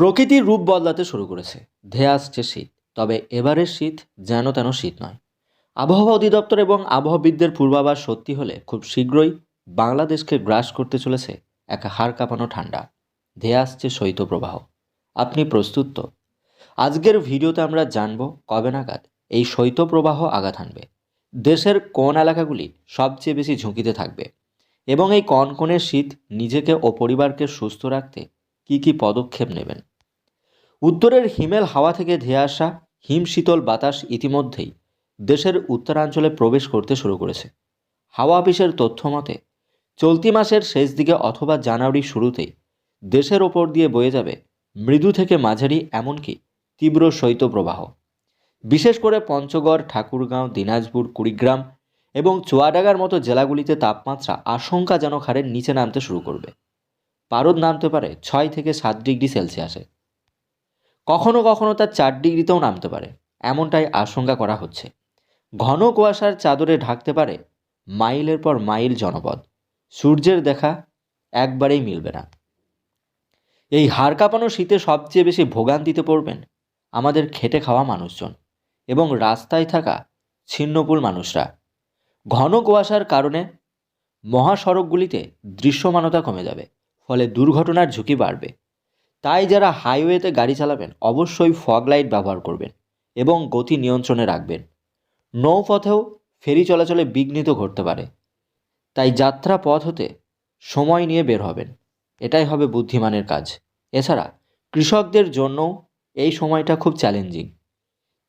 প্রকৃতির রূপ বদলাতে শুরু করেছে। ধেয়ে আসছে শীত, তবে এবারের শীত যেন তেন শীত নয়। আবহাওয়া অধিদপ্তর এবং আবহাওয়াবিদদের পূর্বাভাস সত্যি হলে খুব শীঘ্রই বাংলাদেশকে গ্রাস করতে চলেছে এক হাড় কাঁপানো ঠান্ডা। ধেয়ে আসছে শৈত্যপ্রবাহ। আপনি প্রস্তুত তো? আজকের ভিডিওতে আমরা জানব কবে নাগাদ এই শৈত্যপ্রবাহ আঘাত হানবে, দেশের কোন এলাকাগুলি সবচেয়ে বেশি ঝুঁকিতে থাকবে এবং এই কনকনে শীত নিজেকে ও পরিবারকে সুস্থ রাখতে কী কী পদক্ষেপ নেবেন। উত্তরের হিমেল হাওয়া থেকে ধেয়ে আসা হিমশীতল বাতাস ইতিমধ্যেই দেশের উত্তরাঞ্চলে প্রবেশ করতে শুরু করেছে। হাওয়া অফিসের তথ্য মতে চলতি মাসের শেষ দিকে অথবা জানুয়ারির শুরুতেই দেশের ওপর দিয়ে বয়ে যাবে মৃদু থেকে মাঝারি এমনকি তীব্র শৈত্যপ্রবাহ। বিশেষ করে পঞ্চগড়, ঠাকুরগাঁও, দিনাজপুর, কুড়িগ্রাম এবং চুয়াডাঙ্গার মতো জেলাগুলিতে তাপমাত্রা আশঙ্কাজনক হারে নিচে নামতে শুরু করবে। পারদ নামতে পারে 6 থেকে 7 ডিগ্রি সেলসিয়াসে, কখনো কখনো তা 4 ডিগ্রিতেও নামতে পারে, এমনটাই আশঙ্কা করা হচ্ছে। ঘন কুয়াশার চাদরে ঢাকতে পারে মাইলের পর মাইল জনপদ। সূর্যের দেখা একবারেই মিলবে না। এই হাড় কাঁপানো শীতে সবচেয়ে বেশি ভোগান্তিতে পড়বেন আমাদের খেটে খাওয়া মানুষজন এবং রাস্তায় থাকা ছিন্নপুল মানুষরা। ঘন কুয়াশার কারণে মহাসড়কগুলিতে দৃশ্যমানতা কমে যাবে, ফলে দুর্ঘটনার ঝুঁকি বাড়বে। তাই যারা হাইওয়েতে গাড়ি চালাবেন অবশ্যই ফগ লাইট ব্যবহার করবেন এবং গতি নিয়ন্ত্রণে রাখবেন। নৌপথেও ফেরি চলাচলে বিঘ্নিত ঘটতে পারে, তাই যাত্রা পথ হতে সময় নিয়ে বের হবেন, এটাই হবে বুদ্ধিমানের কাজ। এছাড়া কৃষকদের জন্যও এই সময়টা খুব চ্যালেঞ্জিং।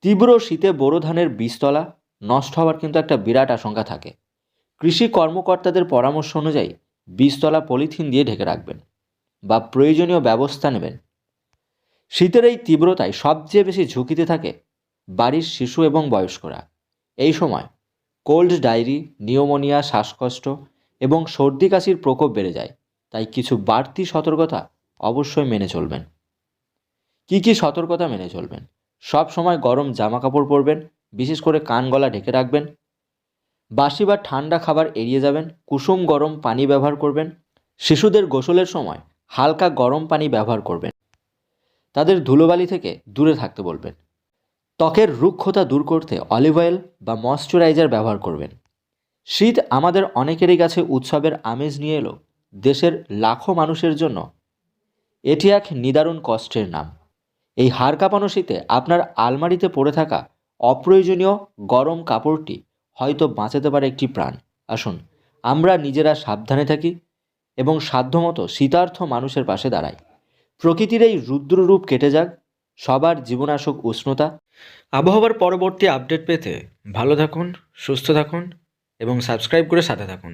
তীব্র শীতে বোরো ধানের বীজতলা নষ্ট হওয়ার কিন্তু একটা বিরাট আশঙ্কা থাকে। কৃষি কর্মকর্তাদের পরামর্শ অনুযায়ী বীজতলা পলিথিন দিয়ে ঢেকে রাখবেন বা প্রয়োজনীয় ব্যবস্থা নেবেন। শীতের এই তীব্রতায় সবচেয়ে বেশি ঝুঁকিতে থাকে বাড়ির শিশু এবং বয়স্করা। এই সময় কোল্ড ডায়রি, নিউমোনিয়া, শ্বাসকষ্ট এবং সর্দি কাশির প্রকোপ বেড়ে যায়, তাই কিছু বাড়তি সতর্কতা অবশ্যই মেনে চলবেন। কি কি সতর্কতা মেনে চলবেন? সব সময় গরম জামা কাপড় পরবেন, বিশেষ করে কান গলা ঢেকে রাখবেন। বাসি বা ঠান্ডা খাবার এড়িয়ে যাবেন। কুসুম গরম পানি ব্যবহার করবেন। শিশুদের গোসলের সময় হালকা গরম পানি ব্যবহার করবেন। তাদের ধুলোবালি থেকে দূরে থাকতে বলবেন। ত্বকের রুক্ষতা দূর করতে অলিভ অয়েল বা ময়শ্চারাইজার ব্যবহার করবেন। শীত আমাদের অনেকেরই কাছে উৎসবের আমেজ নিয়ে এলো, দেশের লাখো মানুষের জন্য এটি এক নিদারুণ কষ্টের নাম। এই হাড় কাঁপানো শীতে আপনার আলমারিতে পড়ে থাকা অপ্রয়োজনীয় গরম কাপড়টি হয়তো বাঁচাতে পারে একটি প্রাণ। আসুন আমরা নিজেরা সাবধানে থাকি এবং সাধ্যমতো শীতার্থ মানুষের পাশে দাঁড়াই। প্রকৃতির এই রুদ্র রূপ কেটে যাক, সবার জীবন আসুক উষ্ণতা। আবহাওয়ার পরবর্তী আপডেট পেতে ভালো থাকুন, সুস্থ থাকুন এবং সাবস্ক্রাইব করে সাথে থাকুন।